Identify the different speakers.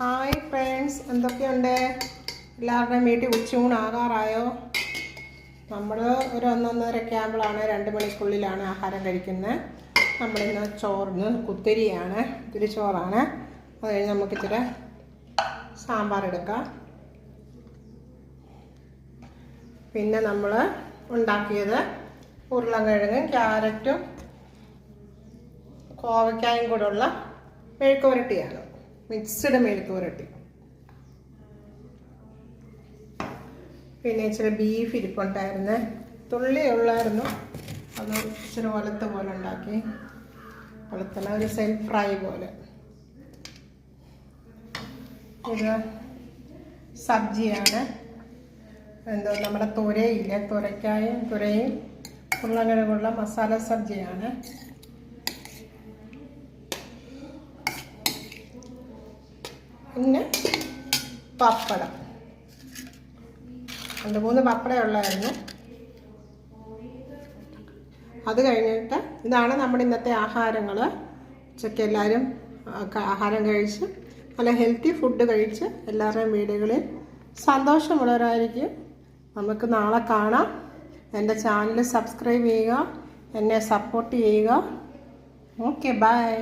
Speaker 1: Hi friends, എന്തൊക്കെയുണ്ട്? എല്ലാവരുടെയും വീട്ടിൽ ഉച്ചയൂണാകാറായോ? നമ്മൾ ഒരു 1-1.5 ആകുമ്പോഴാണ് 2 മണിക്കുള്ളിലാണ് ആഹാരം കഴിക്കുന്നത്. നമ്മളിന്ന് ചോറിന് കുത്തിരിയാണ്, കുത്തിരി ചോറാണ്. അത് കഴിഞ്ഞ് നമുക്ക് ഇച്ചിരി സാമ്പാർ എടുക്കാം. പിന്നെ നമ്മൾ ഉണ്ടാക്കിയത് ഉരുളക്കിഴങ്ങും ക്യാരറ്റും കോവയ്ക്കായും കൂടെ ഉള്ള മെഴുക്ക് പുരട്ടിയാണ്, മിക്സ്ഡ് മെഴുക്ക് പുരട്ടി. പിന്നെ ഇച്ചിരി ബീഫ് ഇരിപ്പുണ്ടായിരുന്നു, തുള്ളി ഉള്ളായിരുന്നു, അത് ഇച്ചിരി വലുത്ത പോലെ ഉണ്ടാക്കി. വലുത്തല ഒരു സെൽഫ് ഫ്രൈ പോലെ. ഇത് സബ്ജിയാണ്, എന്തോ നമ്മുടെ തുരയില്ലേ, തുരയും ഉരുളക്കിഴങ്ങുള്ള മസാല സബ്ജിയാണ്. പിന്നെ പപ്പടം, 2-3 പപ്പടം ഉള്ളായിരുന്നു. അത് കഴിഞ്ഞിട്ട് ഇതാണ് നമ്മുടെ ഇന്നത്തെ ആഹാരങ്ങൾ. ഉച്ചയ്ക്ക് എല്ലാവരും ആഹാരം കഴിച്ച് നല്ല ഹെൽത്തി ഫുഡ് കഴിച്ച് എല്ലാവരുടെയും വീടുകളിൽ സന്തോഷമുള്ളവരായിരിക്കും. നമുക്ക് നാളെ കാണാം. എൻ്റെ ചാനൽ സബ്സ്ക്രൈബ് ചെയ്യുക, എന്നെ സപ്പോർട്ട് ചെയ്യുക. Okay, by.